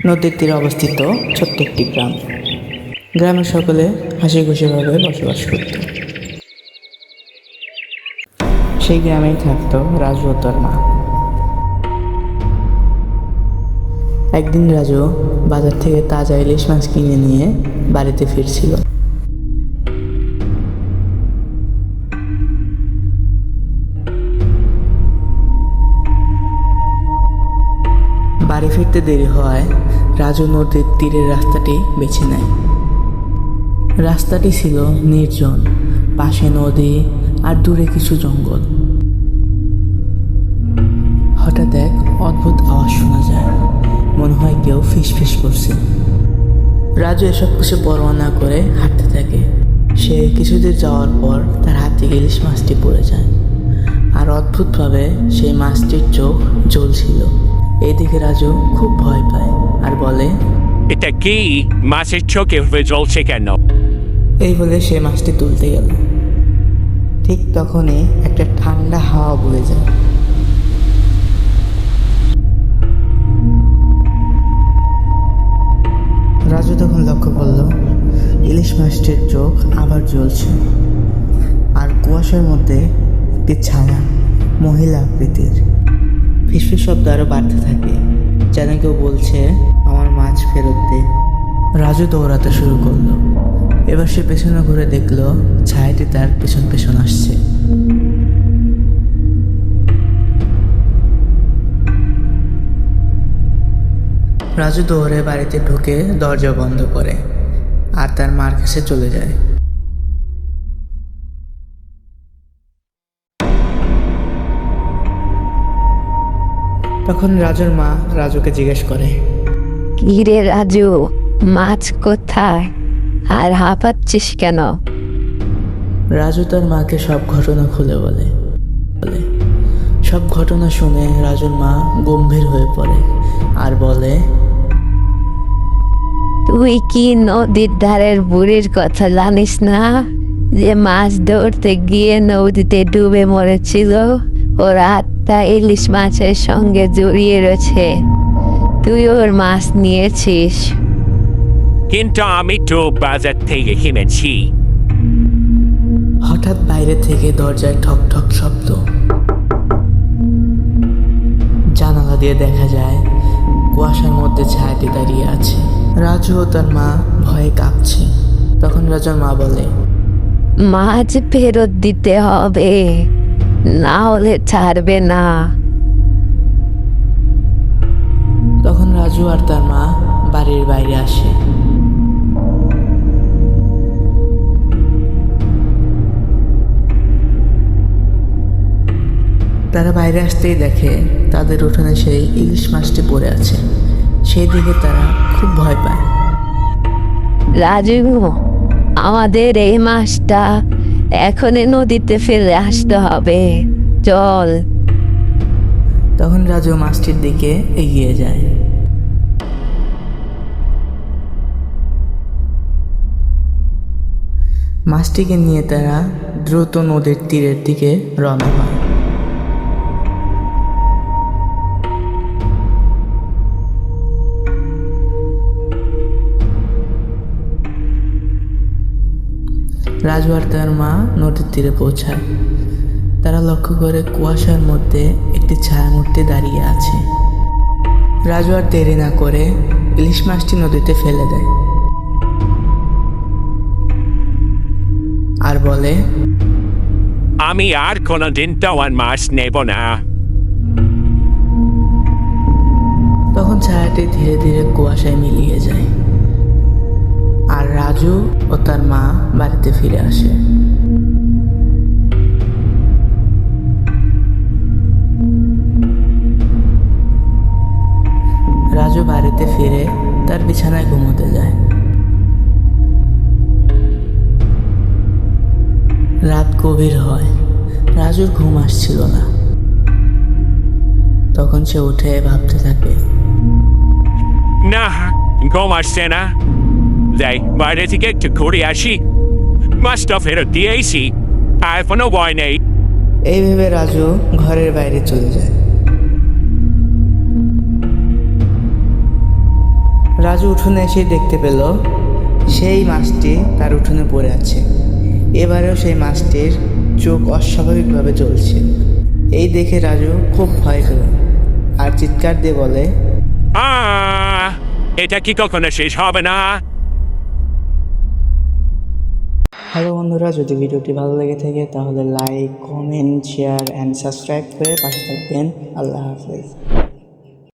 নদীর তীরে অবস্থিত ছোট্ট একটি গ্রাম। গ্রামের সকলে হাসি খুশিভাবে বসবাস করত। সেই গ্রামেই থাকতো রাজু ও তার মা। একদিন রাজু বাজার থেকে তাজা ইলিশ মাছ কিনে নিয়ে বাড়িতে ফিরছিল। বাড়ি ফিরতে দেরি হওয়ায় রাজু নদীর তীরের রাস্তাটি বেছে নেয়। রাস্তাটি ছিল নির্জন, পাশে নদী আর দূরে কিছু জঙ্গল। হঠাৎ এক অদ্ভুত আওয়াজ শোনা যায়, মনে হয় কেউ ফিসফিস করছে। রাজু এসব কিছু পরোয়া না করে হাঁটতে থাকে। সে কিছুদূর যাওয়ার পর তার হাত থেকে ইলিশ মাছটি পড়ে যায়, আর অদ্ভুতভাবে সেই মাছটির চোখ জ্বলছিল। এইদিকে রাজু খুব ভয় পায় আর বলে, এটা কি? মাছের চোখে জ্বলছে কেন? এই বলে সে মাছটি তুলতে গেল। ঠিক তখনই একটা ঠান্ডা হাওয়া বয়ে যায়। রাজু তখন লক্ষ্য করল ইলিশ মাছটির চোখ আবার জ্বলছে, আর কুয়াশার মধ্যে একটি ছায়া, মহিলা আকৃতির। ফিসফিস শব্দ আরো বাড়তে থাকে, যেন কেউ বলছে, আমার মাছ ফেরত দে। রাজু দৌড়াতে শুরু করলো। এবার সে পেছনে ঘুরে দেখলো ছায়াটি তার পেছন পেছন আসছে। রাজু দৌড়ে বাড়িতে ঢুকে দরজা বন্ধ করে আর তার মার কাছে চলে যায়। তখন রাজুর মা রাজুকে জিজ্ঞেস করে, কি রে রাজু, মাছ কোথায় আর হাঁপাচ্ছিস কেন? রাজু তার মাকে সব ঘটনা খুলে বলে। সব ঘটনা শুনে রাজুর মা গম্ভীর হয়ে পড়ে আর বলে, তুই কি নদীর ধারের বুড়ির কথা জানিস না, যে মাছ ধরতে গিয়ে নদীতে ডুবে মরেছিল? ওর আত্মা ইলিশ মাছের সঙ্গে জড়িয়ে রয়েছে। তুই ওর মাছ নিয়েছিস। কিন্তু আমি তো বাজার থেকে কিনেছি। হঠাৎ বাইরে থেকে দরজায় ঠক ঠক শব্দ। জানালা দিয়ে দেখা যায় কুয়াশার মধ্যে ছায়াটি দাঁড়িয়ে আছে। রাজু ও তার মা ভয়ে কাঁপছে। তখন রাজুর মা বলে, মাছ ফেরত দিতে হবে, না হলে ছাড়বে না। তখন রাজু আর তার মা বাড়ির বাইরে আসে। তারা বাইরে আসতেই দেখে তাদের উঠোনে সেই ইলিশ মাছটি পড়ে আছে। সেই দিকে তারা খুব ভয় পায়। রাজু, আমাদের এই মাছটা এখনই নদীতে ফেলে আসতে হবে, চল। তখন রাজু মাছটির দিকে এগিয়ে যায়। মাছটিকে নিয়ে তারা দ্রুত নদীর তীরের দিকে রওনা হয়। রাজু আর তার মা নদীর তীরে পৌঁছায়। তারা লক্ষ্য করে কুয়াশার মধ্যে একটি ছায়ামূর্তি দাঁড়িয়ে আছে। রাজু আর দেরি না করে ইলিশ মাছটি নদীতে ফেলে দেয় আর বলে, আমি আর কোনোদিন তোমার মাছ নেব না। তখন ছায়াটি ধীরে ধীরে কুয়াশায় মিলিয়ে যায় আর রাজু ও তার মা বাড়িতে ফিরে আসে। রাজু বাড়িতে ফিরে তার বিছানায় ঘুমোতে যায়। রাত গভীর হয়, রাজুর ঘুম আসছিল না। তখন সে উঠে ভাবতে থাকে, না, ঘুম আসছে না। যাই বাইরে থেকে একটু ঘুরে আসি, মাছটা ফেরত দিয়েছি, আর কোনো ভয় নেই। এই ভেবে রাজু ঘরের বাইরে চলে যায়। রাজু উঠোনে এসে দেখতে পেল সেই মাছটি তার উঠোনে পড়ে আছে। এবারেও সেই মাছটির চোখ অস্বাভাবিকভাবে জ্বলছে। এই দেখে রাজু খুব ভয় পেল আর চিৎকার দিয়ে বলে, এটা কি কখনো শেষ হবে না? হ্যালো বন্ধুরা, যদি ভিডিওটি ভালো লেগে থাকে তাহলে like, comment, share and subscribe করে পাশে থাকবেন। আল্লাহ হাফেজ।